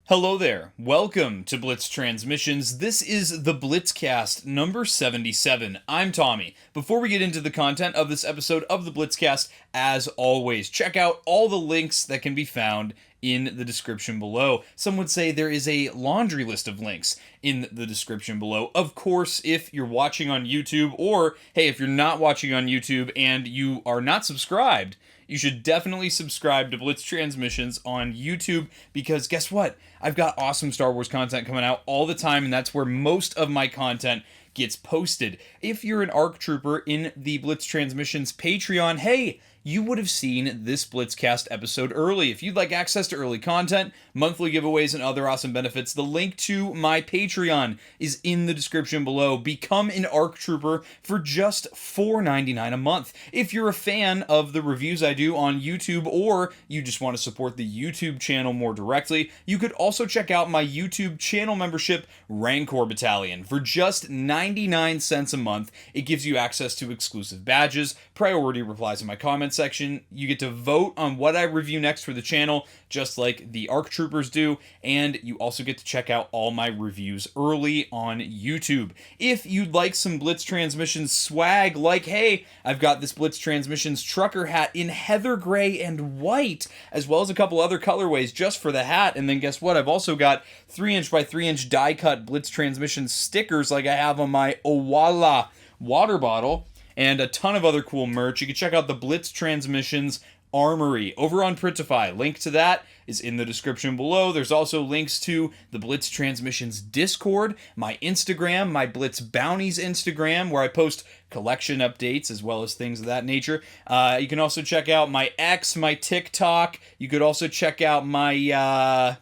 Hello there, welcome to Blitz Transmissions. This is the Blitzcast number 77. I'm Tommy. Before we get into the content of this episode of the Blitzcast, as always, check out all the links that can be found in the description below. Some would say there is a laundry list of links in the description below. Of course, if you're watching on YouTube, or hey, if you're not watching on YouTube and you are not subscribed, you should definitely subscribe to Blitz Transmissions on YouTube, because guess what? I've got awesome Star Wars content coming out all the time, and that's where most of my content gets posted. If you're an ARC Trooper in the Blitz Transmissions Patreon, hey, you would have seen this Blitzcast episode early. If you'd like access to early content, monthly giveaways, and other awesome benefits, the link to my Patreon is in the description below. Become an ARC Trooper for just $4.99 a month. If you're a fan of the reviews I do on YouTube, or you just want to support the YouTube channel more directly, you could also check out my YouTube channel membership, Rancor Battalion. For just 99 cents a month, it gives you access to exclusive badges, priority replies in my comments section. You get to vote on what I review next for the channel, just like the ARC Troopers do, and you also get to check out all my reviews early on YouTube. If you'd like some Blitz Transmissions swag, like, hey, I've got this Blitz Transmissions trucker hat in heather gray and white, as well as a couple other colorways just for the hat, and then guess what? I've also got 3" by 3" die-cut Blitz Transmissions stickers like I have on my Owala water bottle, and a ton of other cool merch. You can check out the Blitz Transmissions Armory over on Printify. Link to that is in the description below. There's also links to the Blitz Transmissions Discord, my Instagram, my Blitz Bounties Instagram, where I post collection updates as well as things of that nature. You can also check out my X, my TikTok. You could also check out my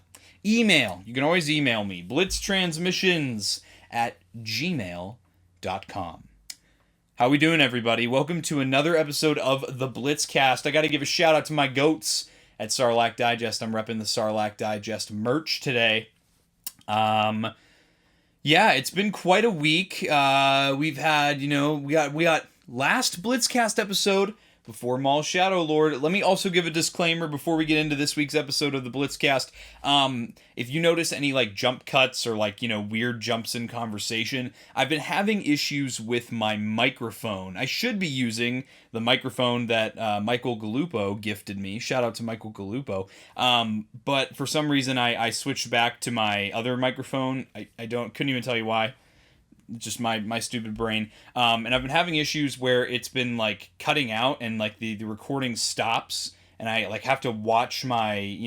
email. You can always email me, blitztransmissions@gmail.com. How we doing, everybody? Welcome to another episode of the Blitzcast. I got to give a shout out to my goats at Sarlacc Digest. I'm repping the Sarlacc Digest merch today. Yeah, it's been quite a week. We've had, we got last Blitzcast episode before Maul Shadow Lord. Let me also give a disclaimer before we get into this week's episode of the Blitzcast. If you notice any jump cuts or weird jumps in conversation, I've been having issues with my microphone. I should be using the microphone that Michael Galupo gifted me. Shout out to Michael Galupo. But for some reason I switched back to my other microphone. I couldn't even tell you why. Just my stupid brain. And I've been having issues where it's been cutting out and the recording stops, and I have to watch my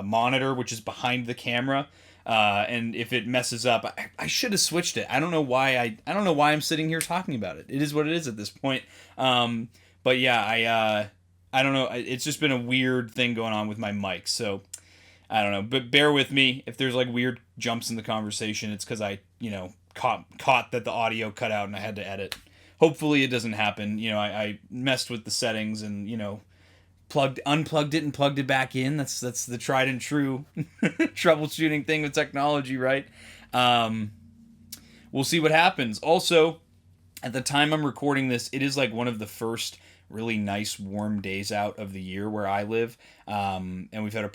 monitor, which is behind the camera, and if it messes up, I should have switched it. I don't know why I'm sitting here talking about it. It is what it is at this point. But yeah, I don't know. It's just been a weird thing going on with my mic, so I don't know. But bear with me if there's weird jumps in the conversation. It's because I caught that the audio cut out and I had to edit. Hopefully it doesn't happen. I messed with the settings and unplugged it and plugged it back in. That's the tried and true troubleshooting thing with technology, right? We'll see what happens. Also, at the time I'm recording this, it is one of the first really nice warm days out of the year where I live, and we've had a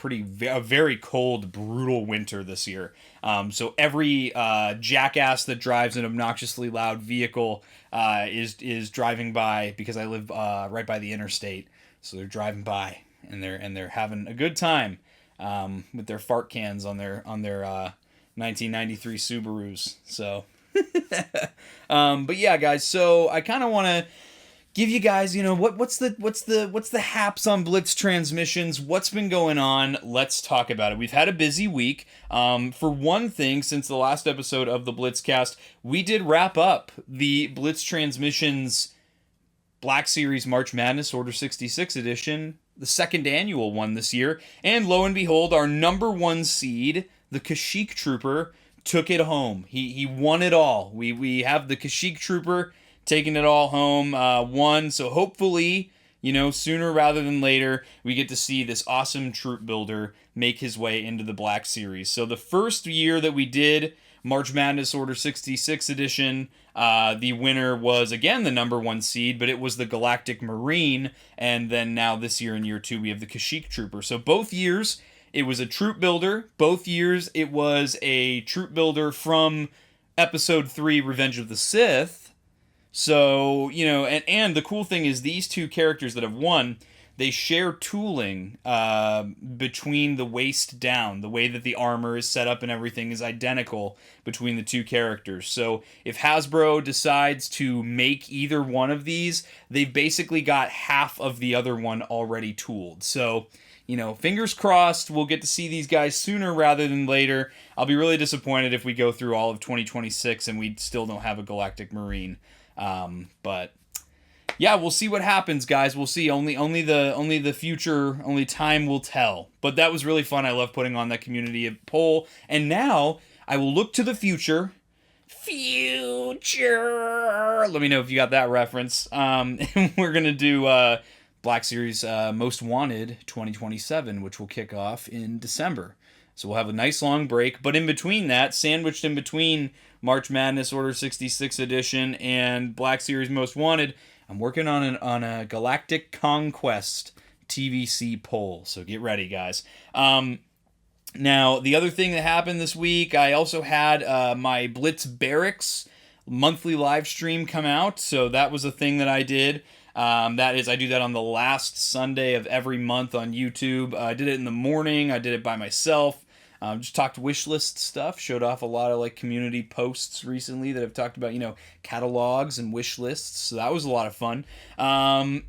very cold, brutal winter this year. So every jackass that drives an obnoxiously loud vehicle is driving by, because I live right by the interstate. So they're driving by and they're having a good time with their fart cans on their 1993 Subarus. So, but yeah, guys. So I kind of want to give you guys, what's the haps on Blitz Transmissions? What's been going on? Let's talk about it. We've had a busy week. For one thing, since the last episode of the Blitzcast, we did wrap up the Blitz Transmissions Black Series March Madness Order 66 edition, the second annual one this year. And lo and behold, our number one seed, the Kashyyyk Trooper, took it home. He won it all. We have the Kashyyyk Trooper taking it all home, won. So hopefully, sooner rather than later, we get to see this awesome troop builder make his way into the Black Series. So the first year that we did, March Madness Order 66 edition. The winner was, again, the number 1 seed, but it was the Galactic Marine, and then now this year in year 2 we have the Kashyyyk Trooper. So both years it was a troop builder. Both years it was a troop builder from Episode 3, Revenge of the Sith. So, and the cool thing is these two characters that have won, they share tooling between the waist down. The way that the armor is set up and everything is identical between the two characters. So if Hasbro decides to make either one of these, they've basically got half of the other one already tooled. So, fingers crossed we'll get to see these guys sooner rather than later. I'll be really disappointed if we go through all of 2026 and we still don't have a Galactic Marine. But yeah, we'll see what happens, guys. We'll see. Only the future, only time will tell. But that was really fun. I love putting on that community poll. And now I will look to the future. Future. Let me know if you got that reference. And we're gonna do Black Series Most Wanted 2027, which will kick off in December. So we'll have a nice long break. But in between that, sandwiched in between March Madness Order 66 edition and Black Series Most Wanted, I'm working on a Galactic Conquest TVC poll. So get ready, guys. Now, the other thing that happened this week, I also had my Blitz Barracks monthly live stream come out. So that was a thing that I did. That is, I do that on the last Sunday of every month on YouTube. I did it in the morning. I did it by myself. Just talked wish list stuff. Showed off a lot of community posts recently that have talked about, catalogs and wish lists. So that was a lot of fun.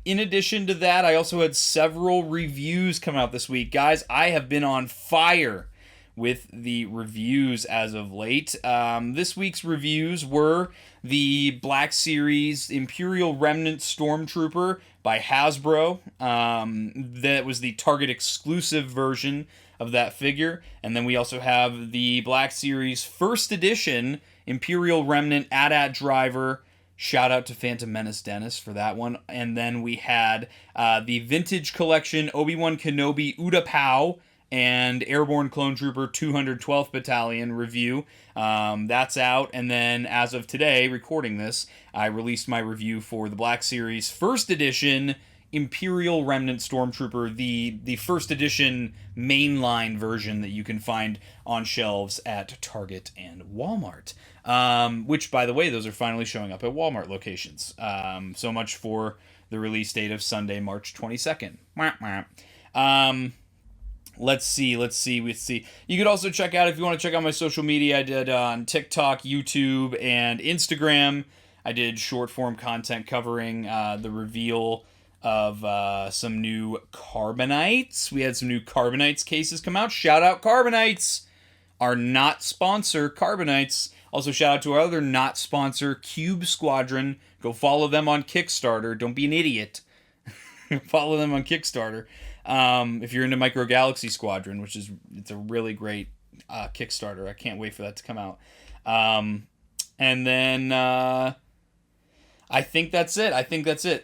In addition to that, I also had several reviews come out this week. Guys, I have been on fire with the reviews as of late. This week's reviews were the Black Series Imperial Remnant Stormtrooper by Hasbro. That was the Target exclusive version of that figure. And then we also have the Black Series First Edition Imperial Remnant AT-AT Driver. Shout out to Phantom Menace Dennis for that one. And then we had the Vintage Collection Obi-Wan Kenobi Utapau and Airborne Clone Trooper 212th Battalion review. That's out. And then as of today, recording this, I released my review for the Black Series First Edition Imperial Remnant Stormtrooper, the First Edition mainline version that you can find on shelves at Target and Walmart. Which, by the way, those are finally showing up at Walmart locations. So much for the release date of Sunday, March 22nd. Let's see. You could also check out, if you want to check out my social media, I did on TikTok, YouTube, and Instagram. I did short form content covering the reveal of some new Carbonites. We had some new Carbonites cases come out. Shout out Carbonites! Our not sponsor, Carbonites. Also shout out to our other not sponsor, Cube Squadron. Go follow them on Kickstarter. Don't be an idiot. Follow them on Kickstarter. If you're into Micro Galaxy Squadron, it's a really great Kickstarter. I can't wait for that to come out. And then I think that's it.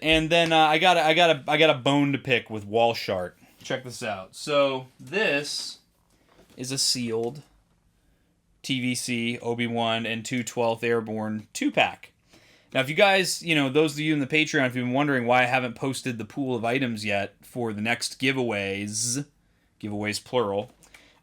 And then I got a bone to pick with Walshart. Check this out. So this is a sealed TVC Obi-Wan and 212th Airborne 2-pack. Now, if you guys, those of you in the Patreon, if you've been wondering why I haven't posted the pool of items yet for the next giveaways plural,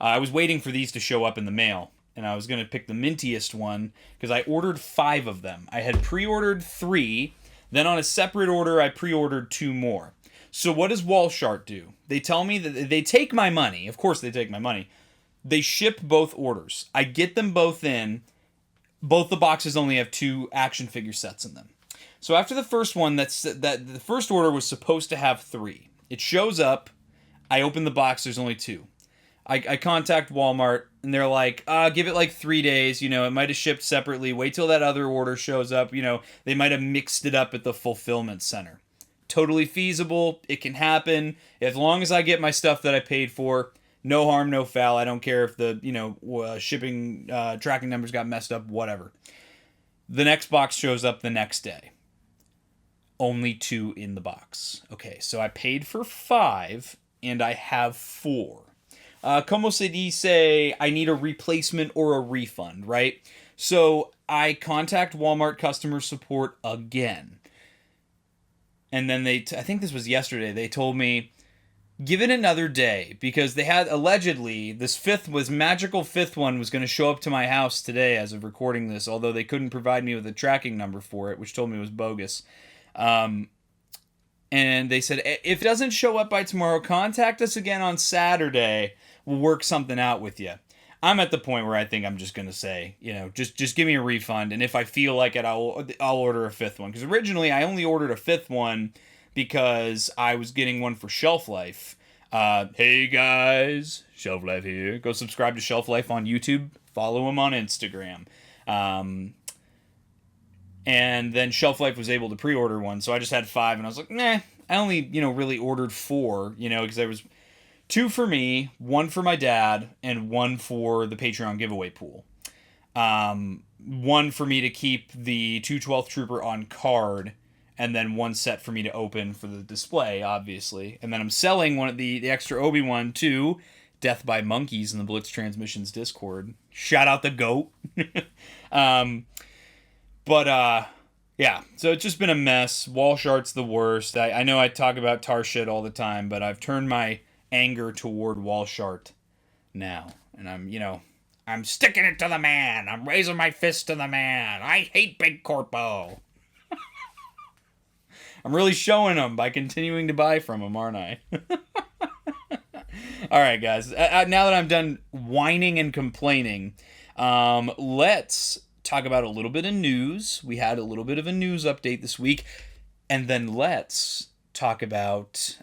I was waiting for these to show up in the mail. And I was going to pick the mintiest one because I ordered 5 of them. I had pre-ordered 3. Then on a separate order, I pre-ordered 2 more. So what does Walshart do? They tell me that they take my money. Of course they take my money. They ship both orders. I get them both in. Both the boxes only have 2 action figure sets in them. So after the first one, that the first order was supposed to have 3. It shows up. I open the box. There's only 2. I contact Walmart, and they're like, give it 3 days, it might have shipped separately, wait till that other order shows up, they might have mixed it up at the fulfillment center. Totally feasible, it can happen, as long as I get my stuff that I paid for, no harm, no foul, I don't care if the, shipping tracking numbers got messed up, whatever. The next box shows up the next day. Only 2 in the box. Okay, so I paid for 5, and I have 4. Como se dice, I need a replacement or a refund, right? So I contact Walmart customer support again. And then I think this was yesterday, they told me, give it another day, because they had allegedly this magical fifth one was going to show up to my house today as of recording this, although they couldn't provide me with a tracking number for it, which told me it was bogus. And they said, if it doesn't show up by tomorrow, contact us again on Saturday. We'll work something out with you. I'm at the point where I think I'm just going to say, just give me a refund. And if I feel like it, I'll order a fifth one. Because originally I only ordered a fifth one because I was getting one for Shelf Life. Hey guys, Shelf Life here. Go subscribe to Shelf Life on YouTube. Follow him on Instagram. And then Shelf Life was able to pre-order one, so I just had 5, and I was like, nah. I only, really ordered 4, because there was 2 for me, 1 for my dad, and 1 for the Patreon giveaway pool. 1 for me to keep the 212th Trooper on card, and then 1 set for me to open for the display, obviously. And then I'm selling one of the extra Obi-Wan to Death by Monkeys in the Blitz Transmissions Discord. Shout out the GOAT. Yeah, so it's just been a mess. Walshart's the worst. I know I talk about tar shit all the time, but I've turned my anger toward Walshart now. And I'm sticking it to the man. I'm raising my fist to the man. I hate Big Corpo. I'm really showing them by continuing to buy from them, aren't I? All right, guys. Now that I'm done whining and complaining, let's talk about a little bit of news. We had a little bit of a news update this week. And then let's talk about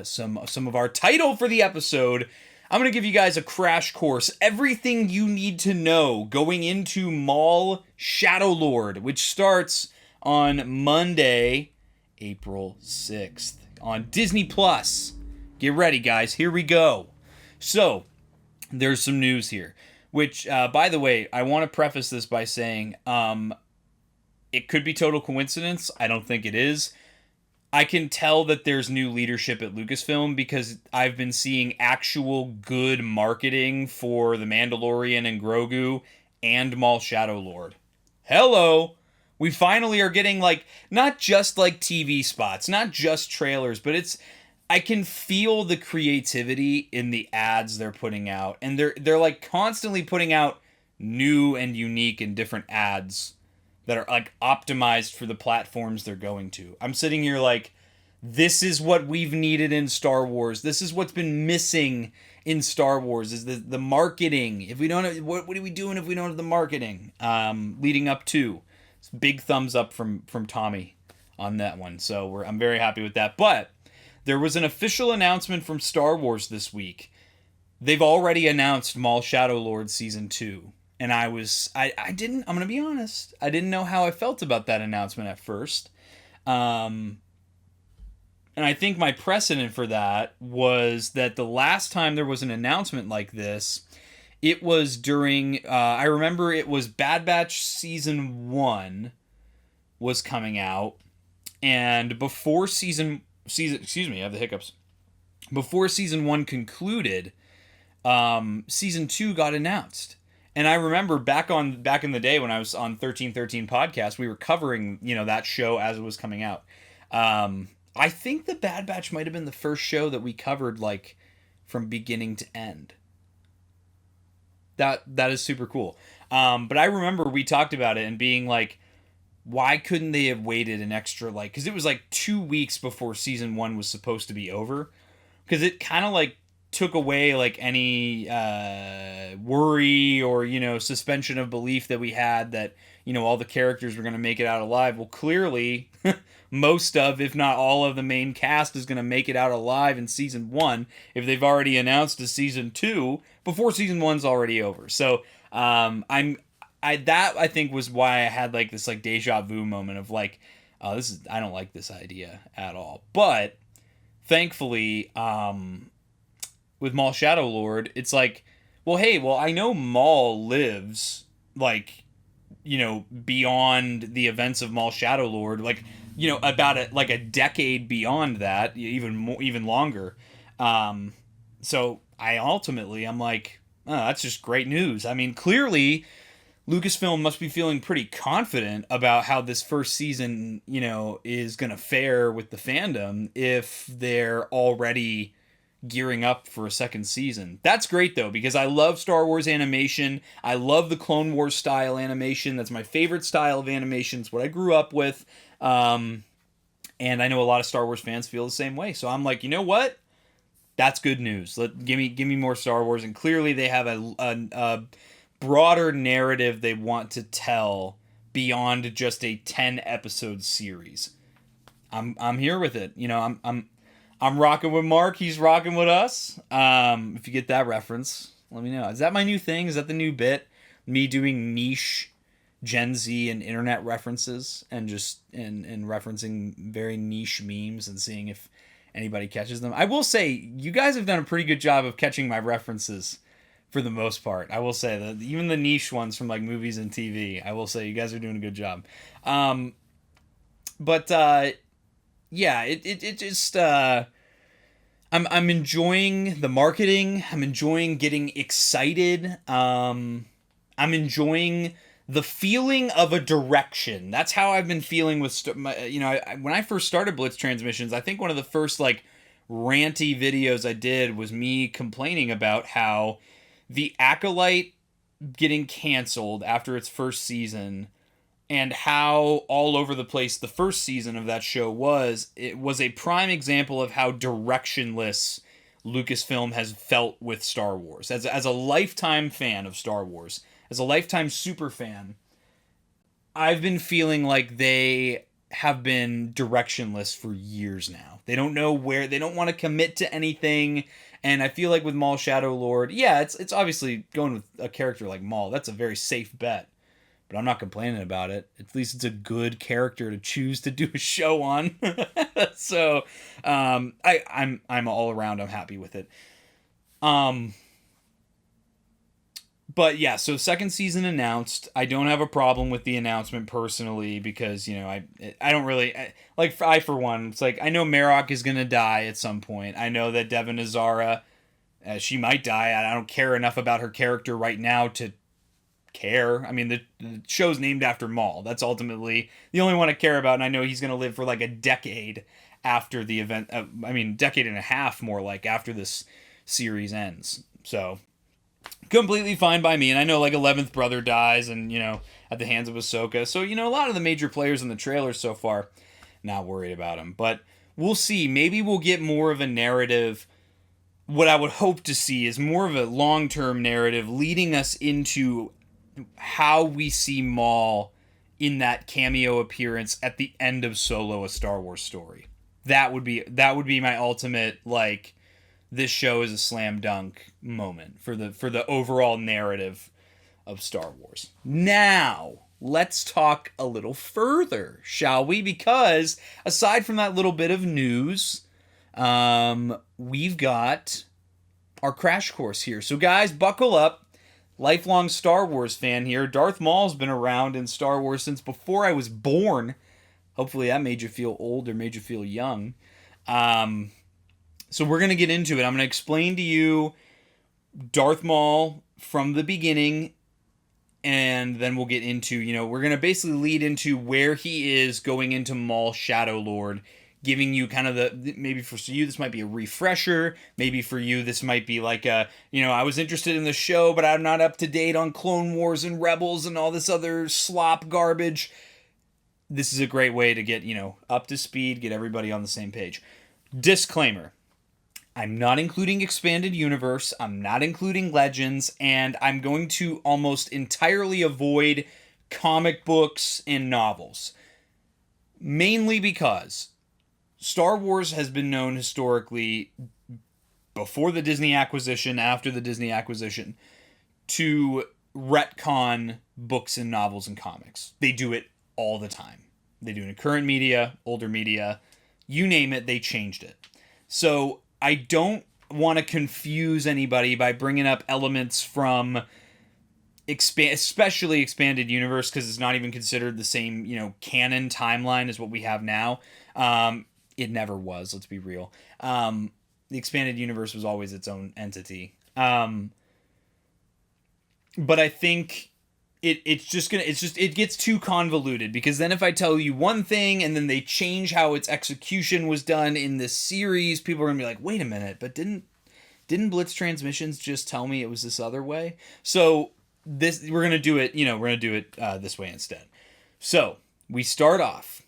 some of our title for the episode. I'm going to give you guys a crash course. Everything you need to know going into Maul Shadowlord, which starts on Monday, April 6th on Disney+. Get ready, guys. Here we go. So, there's some news here. Which, by the way, I want to preface this by saying it could be total coincidence. I don't think it is. I can tell that there's new leadership at Lucasfilm because I've been seeing actual good marketing for The Mandalorian and Grogu and Maul Shadowlord. Hello! We finally are getting, not just, TV spots, not just trailers, but I can feel the creativity in the ads they're putting out. And they're constantly putting out new and unique and different ads that are optimized for the platforms they're going to. I'm sitting here this is what we've needed in Star Wars. This is what's been missing in Star Wars is the marketing. If we don't have, what are we doing if we don't have the marketing? Leading up to. Big thumbs up from Tommy on that one. So I'm very happy with that. But there was an official announcement from Star Wars this week. They've already announced Maul Shadowlord Season 2. And I'm going to be honest, I didn't know how I felt about that announcement at first. And I think my precedent for that was that the last time there was an announcement like this, it was during, I remember it was Bad Batch Season 1 was coming out. And before excuse me, I have the hiccups. Before Season 1 concluded, Season 2 got announced. And I remember back in the day when I was on 1313 podcast, we were covering, that show as it was coming out. I think the Bad Batch might have been the first show that we covered from beginning to end. That is super cool. But I remember we talked about it and being why couldn't they have waited an extra because it was 2 weeks before Season 1 was supposed to be over, because it kind of took away any worry or suspension of belief that we had that all the characters were going to make it out alive. Well, clearly most of, if not all of, the main cast is going to make it out alive in Season 1 if they've already announced a Season 2 before Season 1's already over. So I think was why I had this deja vu moment of I don't like this idea at all. But thankfully with Maul Shadowlord, it's I know Maul lives beyond the events of Maul Shadowlord, about a decade beyond that, even longer. So I ultimately, I'm oh, that's just great news. I mean, clearly Lucasfilm must be feeling pretty confident about how this first season, is going to fare with the fandom if they're already gearing up for a second season. That's great though, because I love Star Wars animation. I love the Clone Wars style animation. That's my favorite style of animation. It's what I grew up with. And I know a lot of Star Wars fans feel the same way. So I'm like, you know what? That's good news. Give me more Star Wars. And clearly they have a broader narrative they want to tell beyond just a 10 episode series. I'm here with it. I'm rocking with Mark. He's rocking with us. If you get that reference, let me know. Is that my new thing? Is that the new bit? Me doing niche Gen Z and internet references and just and referencing very niche memes and seeing if anybody catches them. I will say you guys have done a pretty good job of catching my references for the most part. I will say that even the niche ones from like movies and TV, I will say you guys are doing a good job. Yeah, it just I'm enjoying the marketing. I'm enjoying getting excited. I'm enjoying the feeling of a direction. That's how I've been feeling with when I first started Blitz Transmissions. I think one of the first like ranty videos I did was me complaining about how the Acolyte getting canceled after its first season, and how all over the place the first season of that show was. It was a prime example of how directionless Lucasfilm has felt with Star Wars. As a lifetime fan of Star Wars, as a lifetime super fan, I've been feeling like they have been directionless for years now. They don't know where, they don't want to commit to anything. And I feel like with Maul Shadow Lord, yeah, it's obviously going with a character like Maul. That's a very safe bet. But I'm not complaining about it. At least it's a good character to choose to do a show on. So I'm all around. I'm happy with it. But yeah, so second season announced. I don't have a problem with the announcement personally because I don't really I for one. It's like I know Marok is gonna die at some point. I know that Devon Azara, she might die. I don't care enough about her character right now to care. I mean, the show's named after Maul. That's ultimately the only one I care about, and I know he's going to live for like a decade after the event. Decade and a half more like after this series ends. So completely fine by me. And I know like 11th Brother dies and at the hands of Ahsoka. So a lot of the major players in the trailers so far, not worried about him. But we'll see. Maybe we'll get more of a narrative. What I would hope to see is more of a long-term narrative leading us into how we see Maul in that cameo appearance at the end of Solo: A Star Wars Story. That would be my ultimate like this show is a slam dunk moment for the overall narrative of Star Wars. Now, let's talk a little further, shall we? Because aside from that little bit of news, we've got our crash course here. So guys, buckle up. Lifelong Star Wars fan here. Darth Maul's been around in Star Wars since before I was born. Hopefully that made you feel old or made you feel young. So we're going to get into it. I'm going to explain to you Darth Maul from the beginning, and then we'll get into, we're going to basically lead into where he is going into Maul Shadow Lord, giving you kind of maybe for you this might be a refresher, maybe for you this might be like I was interested in the show but I'm not up to date on Clone Wars and Rebels and all this other slop garbage. This is a great way to get up to speed, get everybody on the same page. Disclaimer: I'm not including Expanded Universe, I'm not including Legends, and I'm going to almost entirely avoid comic books and novels, mainly because Star Wars has been known historically, before the Disney acquisition, after the Disney acquisition, to retcon books and novels and comics. They do it all the time. They do it in current media, older media, you name it, they changed it. So I don't want to confuse anybody by bringing up elements from especially Expanded Universe, because it's not even considered the same, canon timeline as what we have now. It never was, let's be real. The Expanded Universe was always its own entity. But I think it gets too convoluted, because then if I tell you one thing and then they change how its execution was done in this series, people are gonna be like, wait a minute, but didn't Blitz Transmissions just tell me it was this other way? So we're gonna do it this way instead. So we start off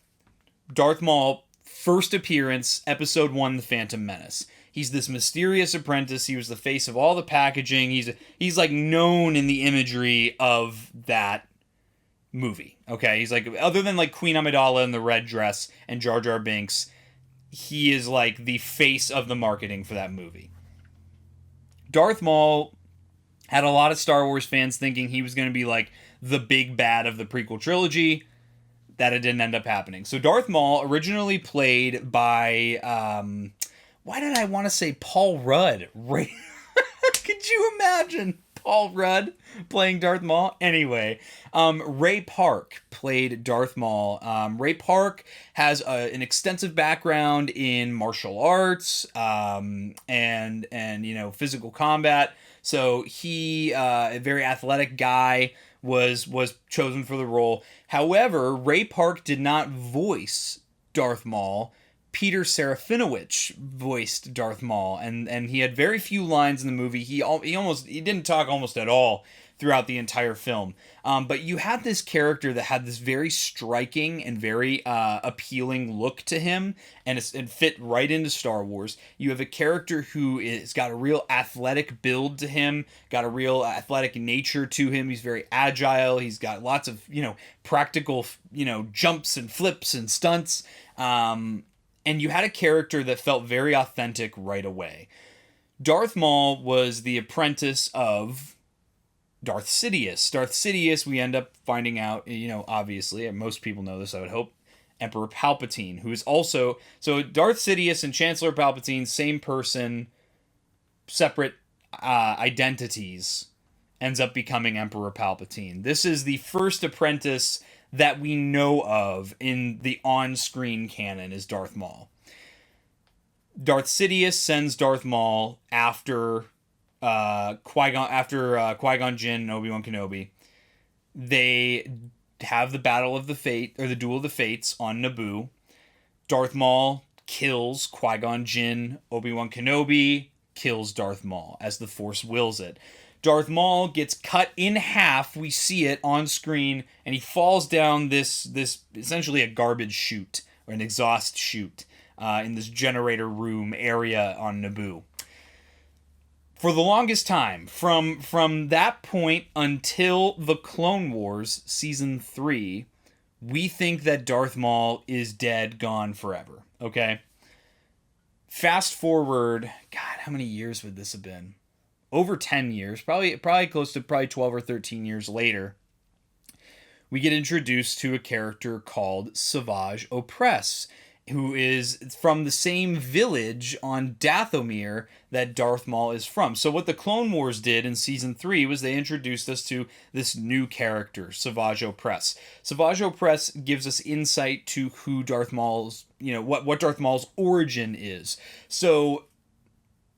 Darth Maul, first appearance, episode 1, The Phantom Menace. He's this mysterious apprentice. He was the face of all the packaging. He's like known in the imagery of that movie. Okay, he's like, other than like Queen Amidala in the red dress and Jar Jar Binks, he is like the face of the marketing for that movie. Darth Maul had a lot of Star Wars fans thinking he was going to be like the big bad of the prequel trilogy. That it didn't end up happening. So Darth Maul, originally played by why did I want to say Paul Rudd? Could you imagine Paul Rudd playing Darth Maul? Anyway, Ray Park played Darth Maul. Ray Park has an extensive background in martial arts and physical combat. So he, a very athletic guy, was chosen for the role. However, Ray Park did not voice Darth Maul. Peter Serafinowicz voiced Darth Maul, and he had very few lines in the movie. He didn't talk almost at all throughout the entire film. But you had this character that had this very striking and very appealing look to him, and it fit right into Star Wars. You have a character who has got a real athletic build to him, got a real athletic nature to him. He's very agile. He's got lots of practical jumps and flips and stunts. And you had a character that felt very authentic right away. Darth Maul was the apprentice of Darth Sidious. Darth Sidious, we end up finding out, obviously, and most people know this, I would hope, Emperor Palpatine, who is also... So Darth Sidious and Chancellor Palpatine, same person, separate identities, ends up becoming Emperor Palpatine. This is the first apprentice that we know of in the on-screen canon is Darth Maul. Darth Sidious sends Darth Maul after Qui-Gon Jinn and Obi-Wan Kenobi. They have the Battle of the Fate, or the Duel of the Fates on Naboo. Darth Maul kills Qui-Gon Jinn, Obi-Wan Kenobi kills Darth Maul as the Force wills it. Darth Maul gets cut in half. We see it on screen, and he falls down this essentially a garbage chute or an exhaust chute in this generator room area on Naboo. For the longest time, from that point until the Clone Wars Season 3, we think that Darth Maul is dead, gone forever. Okay? Fast forward, God, how many years would this have been? Over 10 years, probably close to 12 or 13 years later, we get introduced to a character called Savage Opress, who is from the same village on Dathomir that Darth Maul is from. So what the Clone Wars did in Season 3 was they introduced us to this new character, Savage Opress. Savage Opress gives us insight to who Darth Maul's, what Darth Maul's origin is. So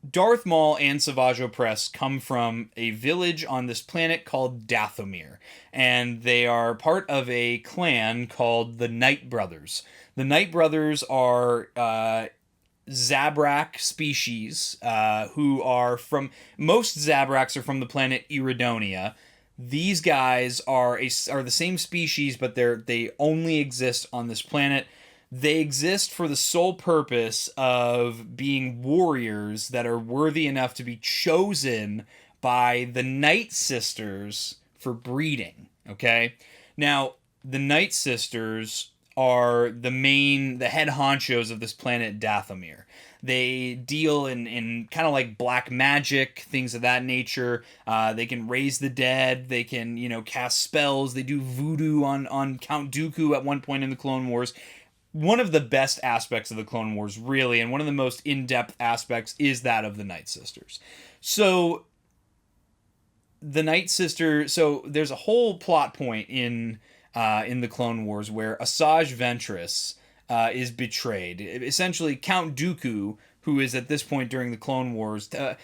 Darth Maul and Savage Opress come from a village on this planet called Dathomir, and they are part of a clan called the Night Brothers. The Night Brothers are Zabrak species who are from... Most Zabraks are from the planet Iridonia. These guys are the same species, but they only exist on this planet. They exist for the sole purpose of being warriors that are worthy enough to be chosen by the Night Sisters for breeding, okay? Now, the Night Sisters are the head honchos of this planet Dathomir. They deal in kind of like black magic, things of that nature. They can raise the dead. They can, cast spells. They do voodoo on Count Dooku at one point in the Clone Wars. One of the best aspects of the Clone Wars, really, and one of the most in-depth aspects is that of the Night Sisters. So, the Night Sisters... So, there's a whole plot point in the Clone Wars where Asajj Ventress is betrayed. Essentially, Count Dooku, who is at this point during the Clone Wars... the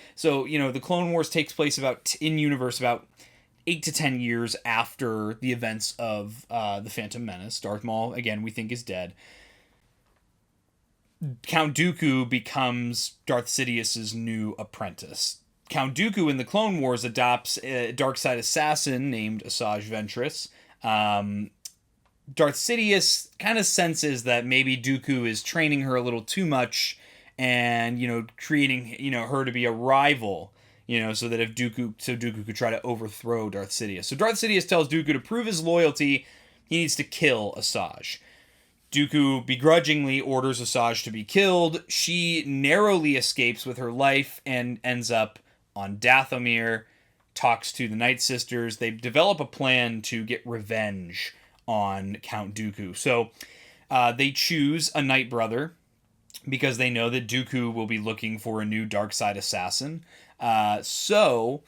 Clone Wars takes place in-universe about 8 to 10 years after the events of The Phantom Menace. Darth Maul, again, we think is dead. Count Dooku becomes Darth Sidious's new apprentice. Count Dooku in the Clone Wars adopts a dark side assassin named Asajj Ventress. Darth Sidious kind of senses that maybe Dooku is training her a little too much and, creating, her to be a rival, so that Dooku could try to overthrow Darth Sidious. So Darth Sidious tells Dooku to prove his loyalty, he needs to kill Asajj. Dooku begrudgingly orders Asajj to be killed. She narrowly escapes with her life and ends up on Dathomir, talks to the Night Sisters. They develop a plan to get revenge on Count Dooku. So they choose a Night Brother because they know that Dooku will be looking for a new dark side assassin. So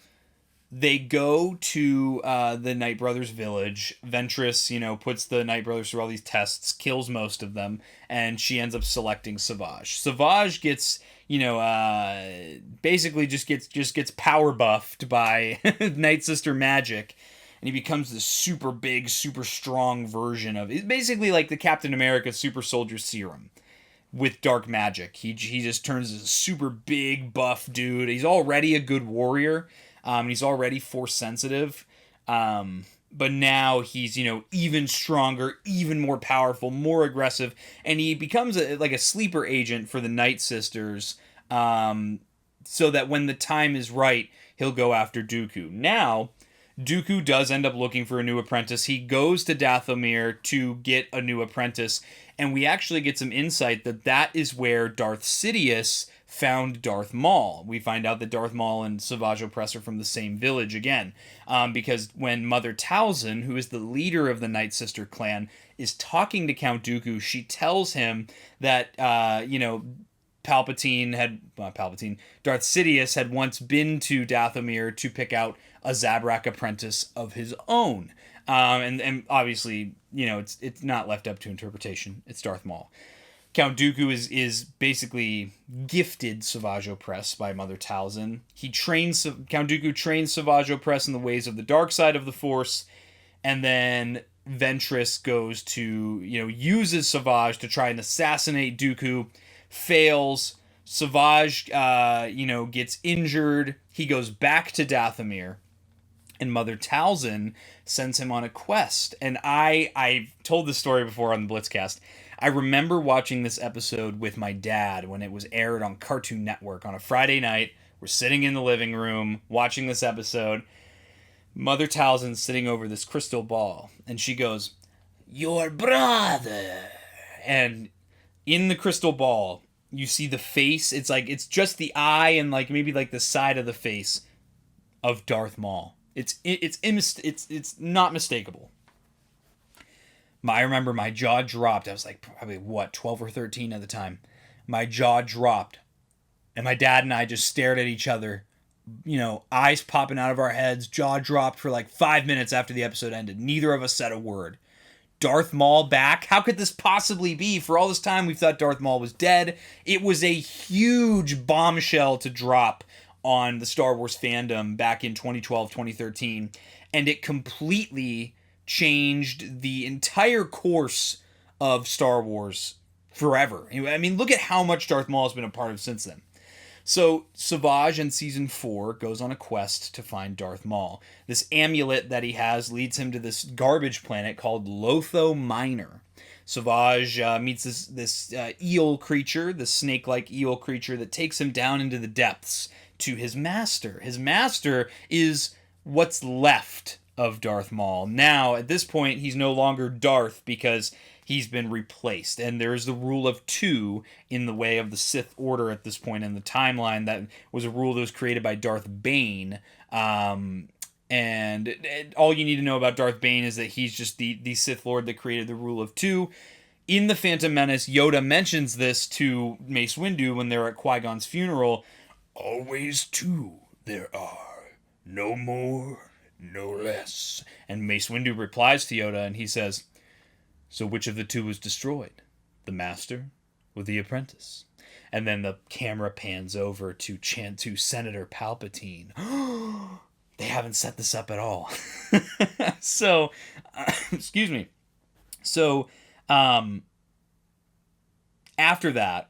they go to the Night Brothers village. Ventress, puts the Night Brothers through all these tests, kills most of them, and she ends up selecting Savage. Savage gets, basically just gets power buffed by Night Sister magic, and he becomes this super big, super strong version of... It's basically like the Captain America Super Soldier Serum with dark magic. He just turns into a super big, buff dude. He's already a good warrior. He's already force sensitive. But now he's, even stronger, even more powerful, more aggressive. And he becomes like a sleeper agent for the Night Sisters. So that when the time is right, he'll go after Dooku. Now, Dooku does end up looking for a new apprentice. He goes to Dathomir to get a new apprentice. And we actually get some insight that is where Darth Sidious found Darth Maul. We find out that Darth Maul and Savage Opress are from the same village again. Because when Mother Talzin, who is the leader of the Night Sister clan, is talking to Count Dooku, she tells him that, Darth Sidious had once been to Dathomir to pick out a Zabrak apprentice of his own. And obviously, it's not left up to interpretation. It's Darth Maul. Count Dooku is basically gifted Savage Opress by Mother Talzin. Count Dooku trains Savage Opress in the ways of the dark side of the Force, and then Ventress goes to, uses Savage to try and assassinate Dooku, fails. Savage, gets injured. He goes back to Dathomir, and Mother Talzin sends him on a quest. And I've told this story before on the Blitzcast. I remember watching this episode with my dad when it was aired on Cartoon Network on a Friday night. We're sitting in the living room watching this episode. Mother Talzin's sitting over this crystal ball, and she goes, "Your brother." And in the crystal ball, you see the face. It's just the eye and maybe the side of the face of Darth Maul. It's not mistakable. I remember my jaw dropped. I was probably 12 or 13 at the time. My jaw dropped, and my dad and I just stared at each other, eyes popping out of our heads, jaw dropped for 5 minutes after the episode ended. Neither of us said a word. Darth Maul back? How could this possibly be? For all this time, we thought Darth Maul was dead. It was a huge bombshell to drop on the Star Wars fandom back in 2012, 2013, and it completely changed the entire course of Star Wars forever. I mean, look at how much Darth Maul has been a part of since then. So Savage in Season 4 goes on a quest to find Darth Maul. This amulet that he has leads him to this garbage planet called Lotho Minor. Savage meets this eel creature, this snake-like eel creature that takes him down into the depths to his master. His master is what's left of Darth Maul. Now, at this point, he's no longer Darth because he's been replaced. And there's the rule of two in the way of the Sith Order at this point in the timeline. That was a rule that was created by Darth Bane. And all you need to know about Darth Bane is that he's just the Sith Lord that created the rule of two. In The Phantom Menace, Yoda mentions this to Mace Windu when they're at Qui-Gon's funeral. Always two there are, no more, no less. And Mace Windu replies to Yoda and he says, "So which of the two was destroyed? The master or the apprentice?" And then the camera pans over to Senator Palpatine. they haven't set this up at all. So, excuse me. So, after that,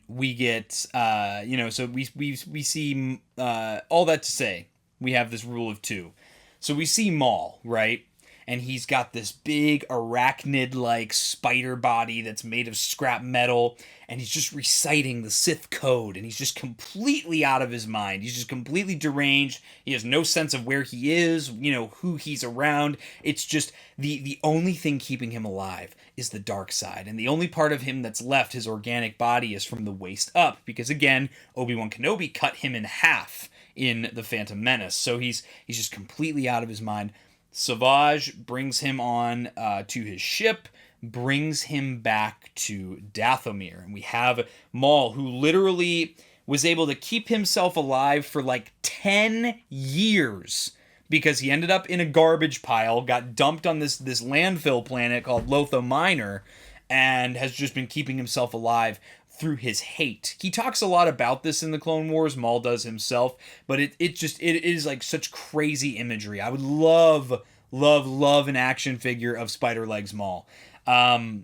we get, so we see, all that to say, we have this rule of two. So we see Maul, right? And he's got this big arachnid-like spider body that's made of scrap metal, and he's just reciting the Sith code, and he's just completely out of his mind. He's just completely deranged. He has no sense of where he is, who he's around. It's just the only thing keeping him alive is the dark side, and the only part of him that's left, his organic body, is from the waist up, because again, Obi-Wan Kenobi cut him in half in The Phantom Menace, so he's just completely out of his mind. Savage brings him on to his ship, brings him back to Dathomir. And we have Maul, who literally was able to keep himself alive for like 10 years because he ended up in a garbage pile, got dumped on this landfill planet called Lotho Minor, and has just been keeping himself alive through his hate. He talks a lot about this in the Clone Wars, Maul does himself, but it is like such crazy imagery. I would love an action figure of Spider Legs Maul. Mother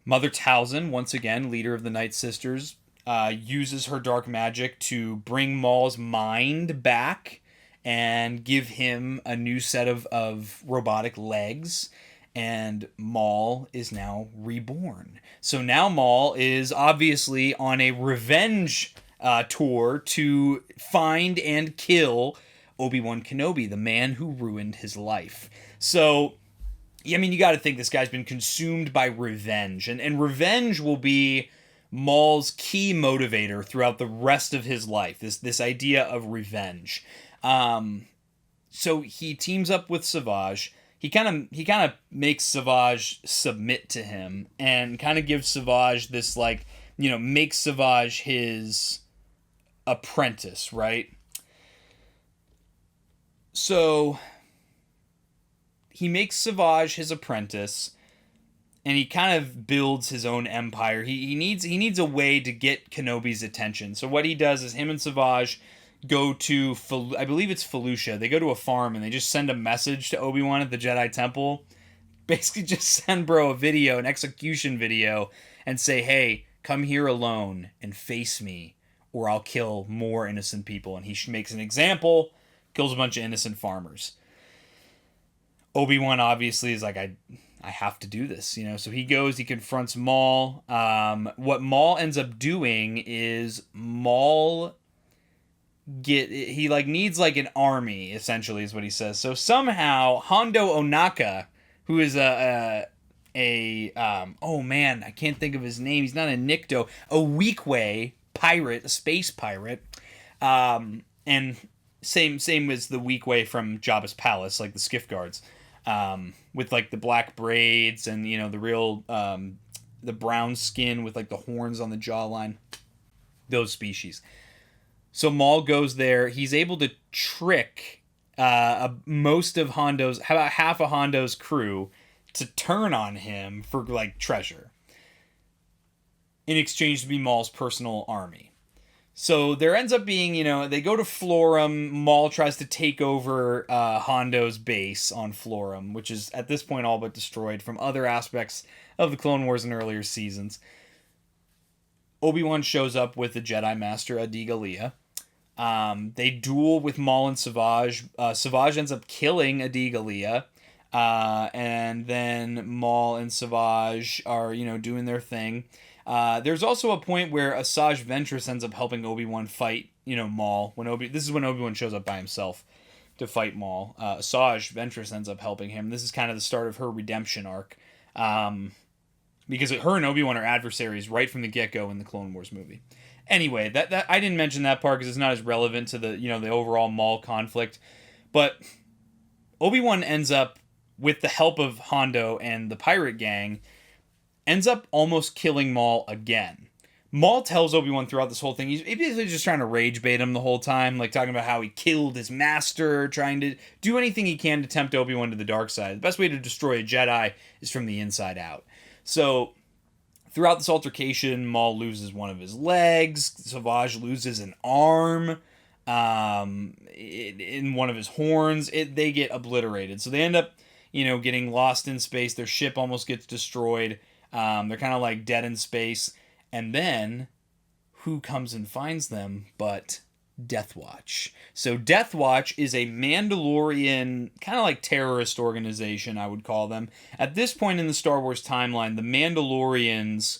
Talzin, once again, leader of the Night Sisters, uses her dark magic to bring Maul's mind back and give him a new set of robotic legs. And Maul is now reborn. So now Maul is obviously on a revenge tour to find and kill Obi-Wan Kenobi, the man who ruined his life. So, I mean, you got to think this guy's been consumed by revenge. And revenge will be Maul's key motivator throughout the rest of his life, this idea of revenge. So he teams up with Savage. He kind of makes Savage submit to him and kind of gives Savage this, makes Savage his apprentice, right? So he makes Savage his apprentice, and he kind of builds his own empire. He needs a way to get Kenobi's attention. So what he does is him and Savage go to, I believe it's Felucia. They go to a farm and they just send a message to Obi-Wan at the Jedi Temple. Basically just send bro an execution video, and say, hey, come here alone and face me, or I'll kill more innocent people. And he makes an example, kills a bunch of innocent farmers. Obi-Wan obviously is like, I have to do this, So he goes, he confronts Maul. What Maul ends up doing is Maul needs an army, essentially, is what he says. So somehow Hondo Onaka, who is I can't think of his name. He's not a Nikto, a Weequay pirate, a space pirate, and same as the Weequay from Jabba's palace, like the Skiff Guards, with the black braids and the real the brown skin with the horns on the jawline. Those species. So Maul goes there. He's able to trick most of Hondo's, about half of Hondo's crew, to turn on him for treasure, in exchange to be Maul's personal army. So there ends up being, they go to Florum. Maul tries to take over Hondo's base on Florum, which is at this point all but destroyed from other aspects of the Clone Wars in earlier seasons. Obi-Wan shows up with the Jedi Master Adi Gallia. They duel with Maul and Savage. Savage ends up killing Adi Gallia. And then Maul and Savage are, doing their thing. There's also a point where Asajj Ventress ends up helping Obi-Wan fight, Maul. This is when Obi-Wan shows up by himself to fight Maul. Asajj Ventress ends up helping him. This is kind of the start of her redemption arc. Because her and Obi-Wan are adversaries right from the get-go in the Clone Wars movie. Anyway, that I didn't mention that part because it's not as relevant to the overall Maul conflict. But Obi-Wan ends up, with the help of Hondo and the pirate gang, ends up almost killing Maul again. Maul tells Obi-Wan throughout this whole thing, he's basically just trying to rage bait him the whole time, talking about how he killed his master, trying to do anything he can to tempt Obi-Wan to the dark side. The best way to destroy a Jedi is from the inside out. So, throughout this altercation, Maul loses one of his legs, Savage loses an arm, in one of his horns. They get obliterated. So they end up, getting lost in space. Their ship almost gets destroyed. They're kind of like dead in space. And then who comes and finds them but Death Watch? So Death Watch is a Mandalorian kind of like terrorist organization, I would call them. At this point in the Star Wars timeline, the Mandalorians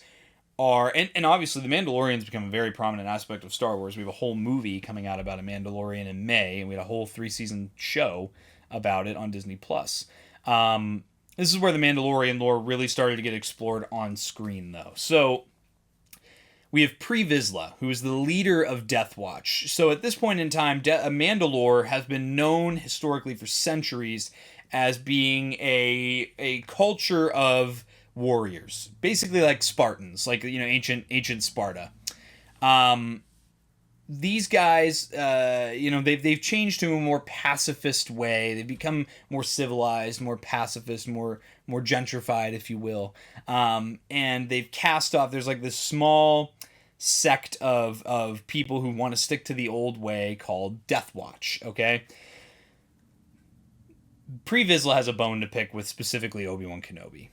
are, and obviously the Mandalorians become a very prominent aspect of Star Wars. We have a whole movie coming out about a Mandalorian in May, and we had a whole 3-season show about it on Disney+. This is where the Mandalorian lore really started to get explored on screen, though. So we have Pre Vizsla, who is the leader of Death Watch. So at this point in time, Mandalore has been known historically for centuries as being a culture of warriors, basically like Spartans, like ancient Sparta. These guys, they've changed to a more pacifist way. They've become more civilized, more pacifist, more gentrified, if you will. And they've cast off. There's like this small sect of people who want to stick to the old way called Death Watch. Okay. Pre Vizsla has a bone to pick with specifically Obi-Wan Kenobi,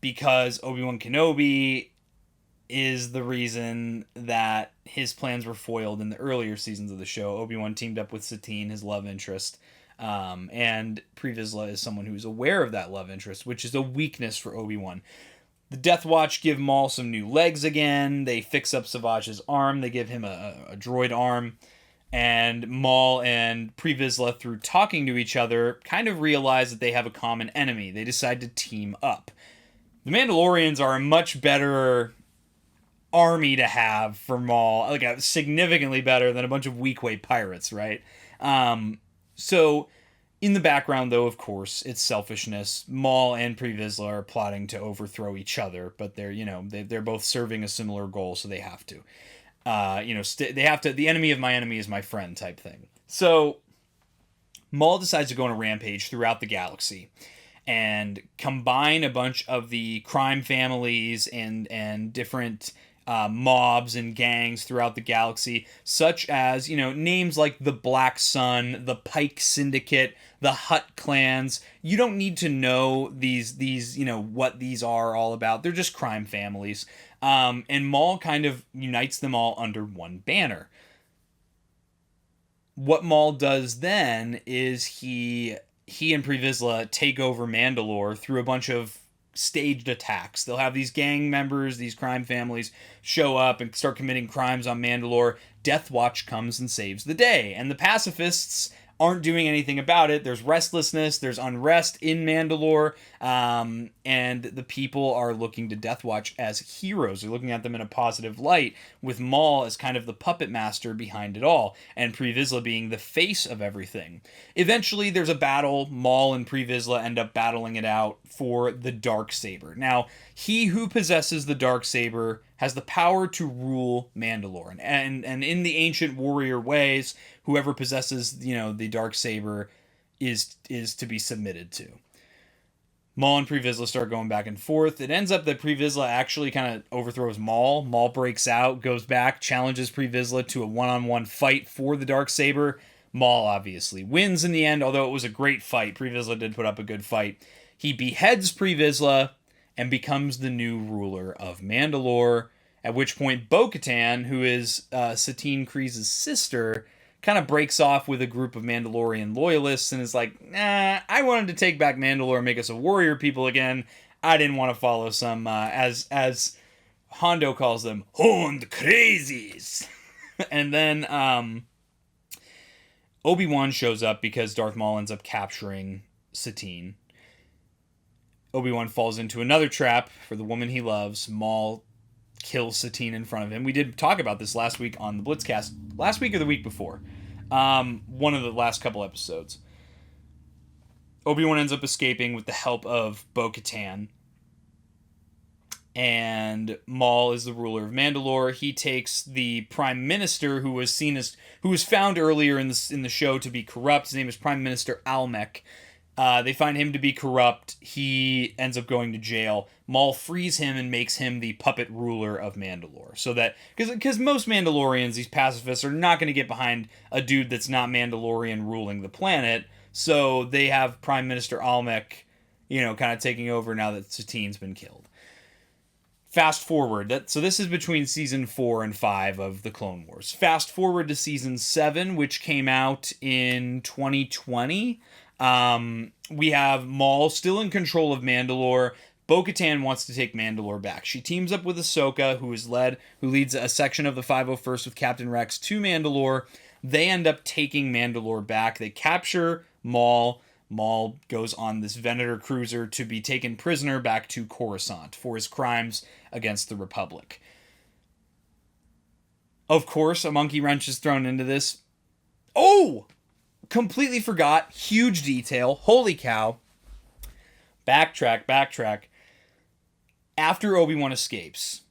because Obi-Wan Kenobi is the reason that his plans were foiled in the earlier seasons of the show. Obi-Wan teamed up with Satine, his love interest, and Pre Vizsla is someone who's aware of that love interest, which is a weakness for Obi-Wan. The Death Watch give Maul some new legs again. They fix up Savage's arm. They give him a droid arm. And Maul and Pre Vizsla, through talking to each other, kind of realize that they have a common enemy. They decide to team up. The Mandalorians are a much better army to have for Maul, like significantly better than a bunch of weak-weight pirates, right? So in the background, though, of course, it's selfishness. Maul and Pre Vizsla are plotting to overthrow each other, but they're both serving a similar goal, so they have to. They have to. The enemy of my enemy is my friend type thing. So Maul decides to go on a rampage throughout the galaxy and combine a bunch of the crime families and different mobs and gangs throughout the galaxy, such as, names like the Black Sun, the Pike Syndicate, the Hutt clans. You don't need to know these what these are all about. They're just crime families. And Maul kind of unites them all under one banner. What Maul does then is he and Pre Vizsla take over Mandalore through a bunch of staged attacks. They'll have these gang members, these crime families, show up and start committing crimes on Mandalore. Death Watch comes and saves the day, and the pacifists aren't doing anything about it. There's restlessness, there's unrest in Mandalore, and the people are looking to Death Watch as heroes. They're looking at them in a positive light, with Maul as kind of the puppet master behind it all, and Pre Vizsla being the face of everything. Eventually, there's a battle. Maul and Pre Vizsla end up battling it out for the Darksaber. Now, he who possesses the Darksaber has the power to rule Mandalore. And in the ancient warrior ways, whoever possesses, the Darksaber is to be submitted to. Maul and Pre Vizsla start going back and forth. It ends up that Pre Vizsla actually kind of overthrows Maul. Maul breaks out, goes back, challenges Pre Vizsla to a one-on-one fight for the Darksaber. Maul obviously wins in the end, although it was a great fight. Pre Vizsla did put up a good fight. He beheads Pre Vizsla and becomes the new ruler of Mandalore, at which point Bo-Katan, who is Satine Kryze's sister, kind of breaks off with a group of Mandalorian loyalists and is like, nah, I wanted to take back Mandalore and make us a warrior people again. I didn't want to follow some, as Hondo calls them, horned crazies. And then Obi-Wan shows up because Darth Maul ends up capturing Satine. Obi-Wan falls into another trap for the woman he loves. Maul kills Satine in front of him. We did talk about this last week on the Blitzcast. Last week or the week before. One of the last couple episodes. Obi-Wan ends up escaping with the help of Bo-Katan. And Maul is the ruler of Mandalore. He takes the Prime Minister, who was found earlier in the show to be corrupt. His name is Prime Minister Almec. They find him to be corrupt. He ends up going to jail. Maul frees him and makes him the puppet ruler of Mandalore. So that, because most Mandalorians, these pacifists, are not going to get behind a dude that's not Mandalorian ruling the planet. So they have Prime Minister Almec, kind of taking over now that Satine's been killed. Fast forward. So this is between season 4 and 5 of the Clone Wars. Fast forward to season 7, which came out in 2020. We have Maul still in control of Mandalore. Bo-Katan wants to take Mandalore back. She teams up with Ahsoka, who leads a section of the 501st with Captain Rex to Mandalore. They end up taking Mandalore back. They capture Maul. Maul goes on this Venator cruiser to be taken prisoner back to Coruscant for his crimes against the Republic. Of course, a monkey wrench is thrown into this. Oh! Completely forgot. Huge detail. Holy cow. Backtrack. After Obi-Wan escapes,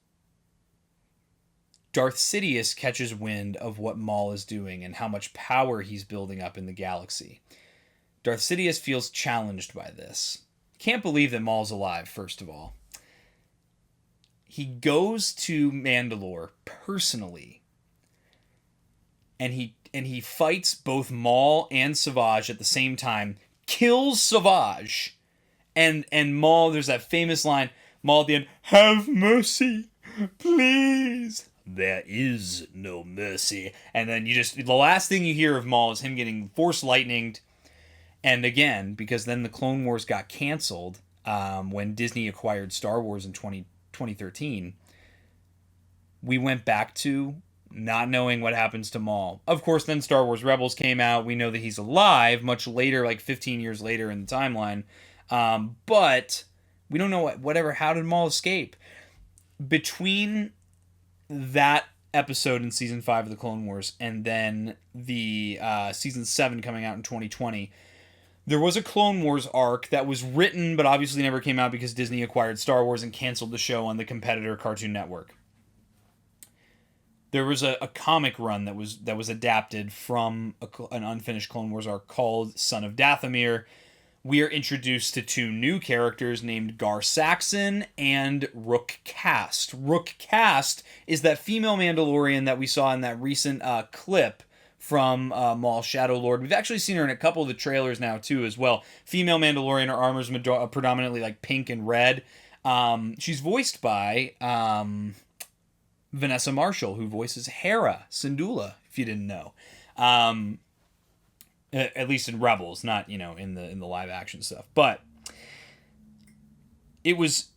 Darth Sidious catches wind of what Maul is doing and how much power he's building up in the galaxy. Darth Sidious feels challenged by this. Can't believe that Maul's alive, first of all. He goes to Mandalore personally, and he fights both Maul and Savage at the same time, kills Savage, and Maul, there's that famous line, Maul at the end, "Have mercy, please." There is no mercy. And then the last thing you hear of Maul is him getting force lightninged. And again, because then the Clone Wars got canceled when Disney acquired Star Wars in 2013, we went back to not knowing what happens to Maul. Of course, then Star Wars Rebels came out. We know that he's alive much later, like 15 years later in the timeline. But we don't know how did Maul escape? Between that episode in season 5 of the Clone Wars and then the season 7 coming out in 2020, there was a Clone Wars arc that was written but obviously never came out because Disney acquired Star Wars and canceled the show on the competitor Cartoon Network. There was a comic run that was adapted from an unfinished Clone Wars arc called Son of Dathomir. We are introduced to 2 new characters named Gar Saxon and Rook Kast. Rook Kast is that female Mandalorian that we saw in that recent clip from Maul Shadow Lord. We've actually seen her in a couple of the trailers now too as well. Female Mandalorian, her armor's predominantly like pink and red. She's voiced by Vanessa Marshall, who voices Hera Syndulla, if you didn't know. At least in Rebels, not, in the live action stuff. But it was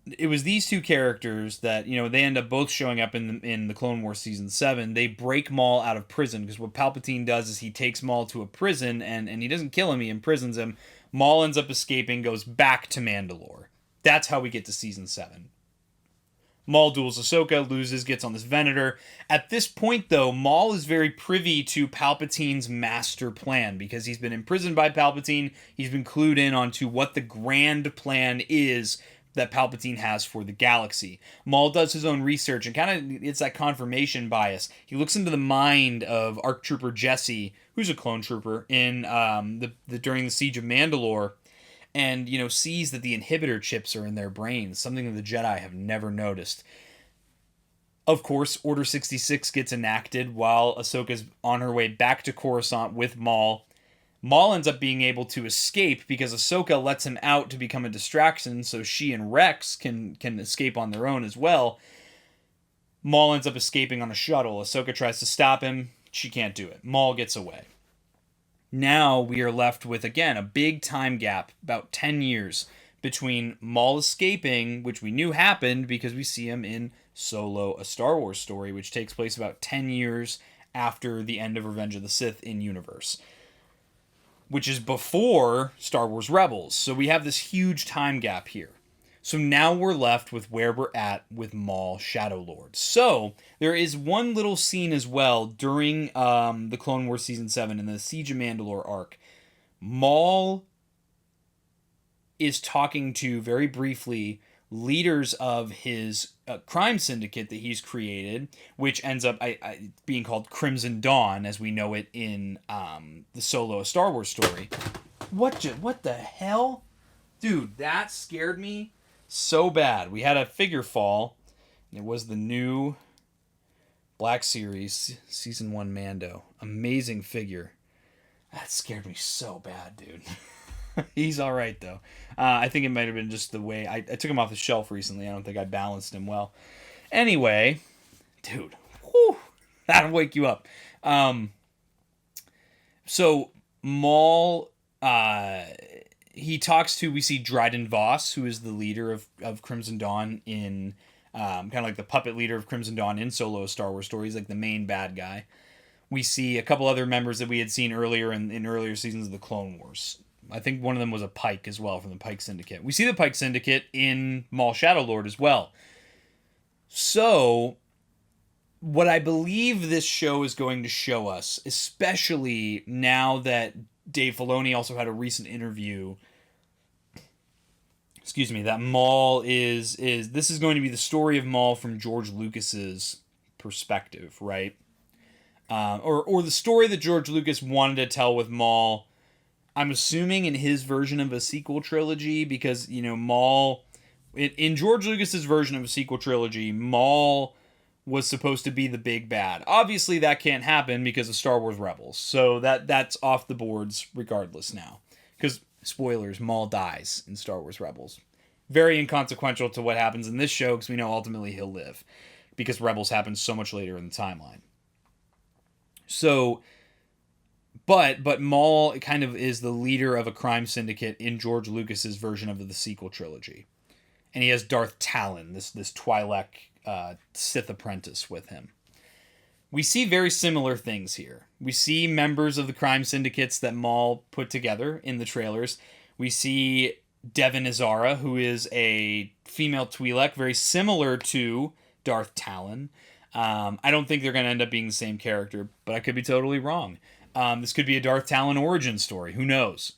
these 2 characters that, they end up both showing up in the Clone Wars season 7. They break Maul out of prison because what Palpatine does is he takes Maul to a prison and he doesn't kill him, he imprisons him. Maul ends up escaping, goes back to Mandalore. That's how we get to season 7. Maul duels Ahsoka, loses, gets on this Venator. At this point, though, Maul is very privy to Palpatine's master plan because he's been imprisoned by Palpatine. He's been clued in onto what the grand plan is that Palpatine has for the galaxy. Maul does his own research and kind of, it's that confirmation bias. He looks into the mind of ARC Trooper Jesse, who's a clone trooper, in during the Siege of Mandalore, and, sees that the inhibitor chips are in their brains, something that the Jedi have never noticed. Of course, Order 66 gets enacted while Ahsoka's on her way back to Coruscant with Maul. Maul ends up being able to escape because Ahsoka lets him out to become a distraction so she and Rex can escape on their own as well. Maul ends up escaping on a shuttle. Ahsoka tries to stop him. She can't do it. Maul gets away. Now we are left with, again, a big time gap, about 10 years, between Maul escaping, which we knew happened because we see him in Solo, a Star Wars story, which takes place about 10 years after the end of Revenge of the Sith in universe, which is before Star Wars Rebels. So we have this huge time gap here. So now we're left with where we're at with Maul Shadow Lord. So there is one little scene as well during the Clone Wars Season 7 in the Siege of Mandalore arc. Maul is talking to, very briefly, leaders of his crime syndicate that he's created, which ends up being called Crimson Dawn, as we know it in the Solo, a Star Wars story. What the hell? Dude, that scared me so bad. We had a figure fall. It was the new Black Series Season 1 Mando. Amazing figure. That scared me so bad, dude. He's all right, though. I think it might have been just the way... I took him off the shelf recently. I don't think I balanced him well. Anyway, dude. Whew, that'll wake you up. So, Maul... he talks to... We see Dryden Voss, who is the leader of Crimson Dawn in... kind of like the puppet leader of Crimson Dawn in Solo Star Wars stories, like the main bad guy. We see a couple other members that we had seen earlier in earlier seasons of the Clone Wars. I think one of them was a Pike as well from the Pike Syndicate. We see the Pike Syndicate in Maul Shadowlord as well. So, what I believe this show is going to show us, especially now that Dave Filoni also had a recent interview, that Maul this is going to be the story of Maul from George Lucas's perspective, right? Or the story that George Lucas wanted to tell with Maul, I'm assuming in his version of a sequel trilogy, because, Maul, in George Lucas's version of a sequel trilogy, Maul was supposed to be the big bad. Obviously, that can't happen because of Star Wars Rebels, so that's off the boards regardless now. Because, spoilers, Maul dies in Star Wars Rebels. Very inconsequential to what happens in this show, because we know ultimately he'll live, because Rebels happens so much later in the timeline. So... But Maul kind of is the leader of a crime syndicate in George Lucas's version of the sequel trilogy. And he has Darth Talon, this Twi'lek Sith apprentice with him. We see very similar things here. We see members of the crime syndicates that Maul put together in the trailers. We see Devin Izara, who is a female Twi'lek, very similar to Darth Talon. I don't think they're going to end up being the same character, but I could be totally wrong. This could be a Darth Talon origin story. Who knows?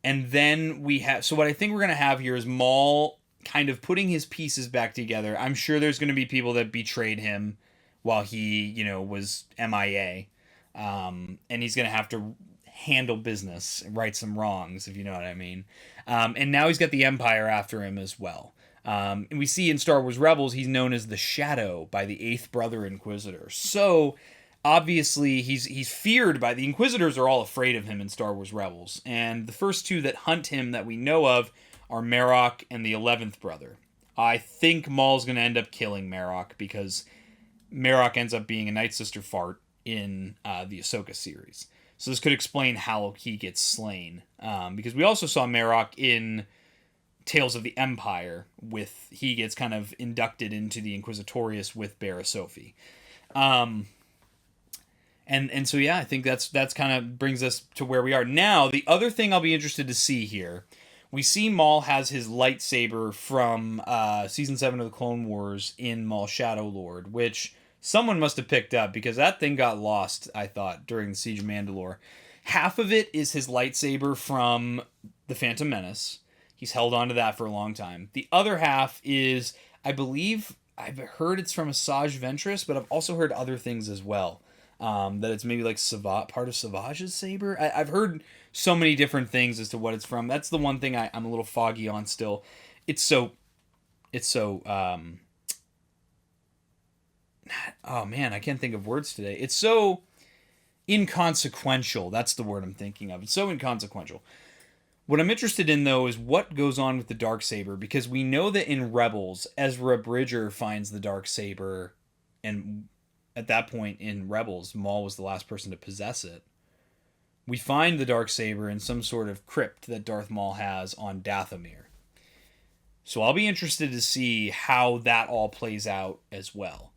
And then we have... So what I think we're going to have here is Maul kind of putting his pieces back together. I'm sure there's going to be people that betrayed him while he, was MIA. And he's going to have to handle business, right some wrongs, if you know what I mean. And now he's got the Empire after him as well. And we see in Star Wars Rebels, he's known as the Shadow by the 8th Brother Inquisitor. So... obviously, he's feared by... The Inquisitors are all afraid of him in Star Wars Rebels. And the first two that hunt him that we know of are Marok and the 11th Brother. I think Maul's going to end up killing Marok, because Marok ends up being a Night Sister fart in the Ahsoka series. So this could explain how he gets slain. Because we also saw Marok in Tales of the Empire. He gets kind of inducted into the Inquisitorius with Barra Sophie. And so, yeah, I think that's kind of brings us to where we are. Now, the other thing I'll be interested to see here, we see Maul has his lightsaber from Season 7 of the Clone Wars in Maul Shadowlord, which someone must have picked up, because that thing got lost, I thought, during the Siege of Mandalore. Half of it is his lightsaber from The Phantom Menace. He's held on to that for a long time. The other half is, I believe, I've heard it's from Asajj Ventress, but I've also heard other things as well. That it's maybe like part of Savage's saber. I've heard so many different things as to what it's from. That's the one thing I'm a little foggy on still. It's so oh man, I can't think of words today. It's so inconsequential. That's the word I'm thinking of. It's so inconsequential. What I'm interested in, though, is what goes on with the Darksaber, because we know that in Rebels, Ezra Bridger finds the Darksaber, and at that point in Rebels, Maul was the last person to possess it. We find the Darksaber in some sort of crypt that Darth Maul has on Dathomir. So I'll be interested to see how that all plays out as well.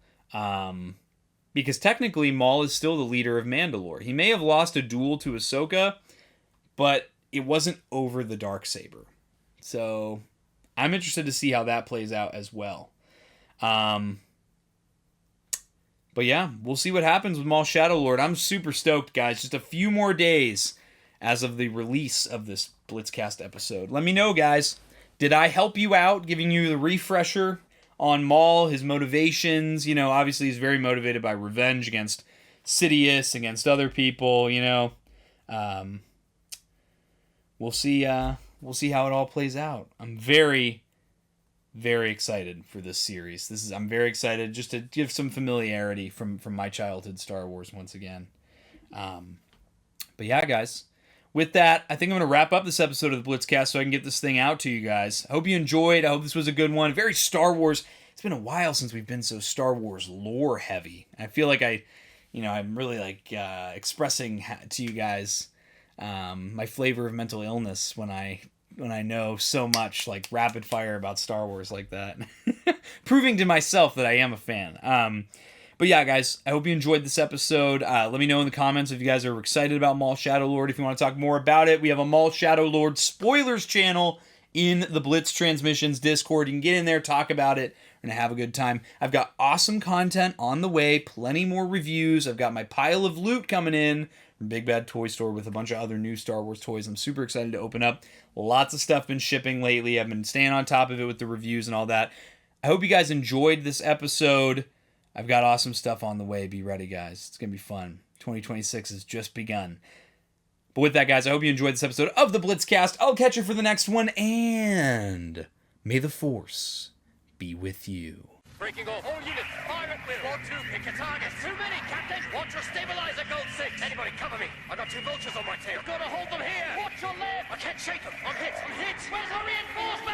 Because technically, Maul is still the leader of Mandalore. He may have lost a duel to Ahsoka, but it wasn't over the Darksaber. So I'm interested to see how that plays out as well. But yeah, we'll see what happens with Maul Shadowlord. I'm super stoked, guys. Just a few more days as of the release of this Blitzcast episode. Let me know, guys. Did I help you out, giving you the refresher on Maul, his motivations? Obviously he's very motivated by revenge against Sidious, against other people, We'll see. We'll see how it all plays out. I'm very, very excited for this series. I'm very excited just to give some familiarity from my childhood Star Wars once again. But yeah, guys. With that, I think I'm going to wrap up this episode of the Blitzcast so I can get this thing out to you guys. I hope you enjoyed. I hope this was a good one. Very Star Wars. It's been a while since we've been so Star Wars lore heavy. I feel like I'm really like expressing to you guys my flavor of mental illness when I know so much like rapid fire about Star Wars like that. Proving to myself that I am a fan. But yeah, guys, I hope you enjoyed this episode. Let me know in the comments if you guys are excited about Maul Shadow Lord, if you want to talk more about it. We have a Maul Shadow Lord spoilers channel in the Blitz Transmissions Discord. You can get in there, talk about it. We're going to have a good time. I've got awesome content on the way, plenty more reviews. I've got my pile of loot coming in from Big Bad Toy Store with a bunch of other new Star Wars toys I'm super excited to open up. Lots of stuff been shipping lately. I've been staying on top of it with the reviews and all that. I hope you guys enjoyed this episode. I've got awesome stuff on the way. Be ready, guys. It's going to be fun. 2026 has just begun. But with that, guys, I hope you enjoyed this episode of the Blitzcast. I'll catch you for the next one, and may the Force be with you. Breaking off. All units, fire at will. Squad 2, pick your targets. Too many, Captain. Watch your stabilizer, Gold 6. Anybody, cover me. I got 2 vultures on my tail. You've got to hold them here. Watch your left. I can't shake them. I'm hit. Where's our reinforcement?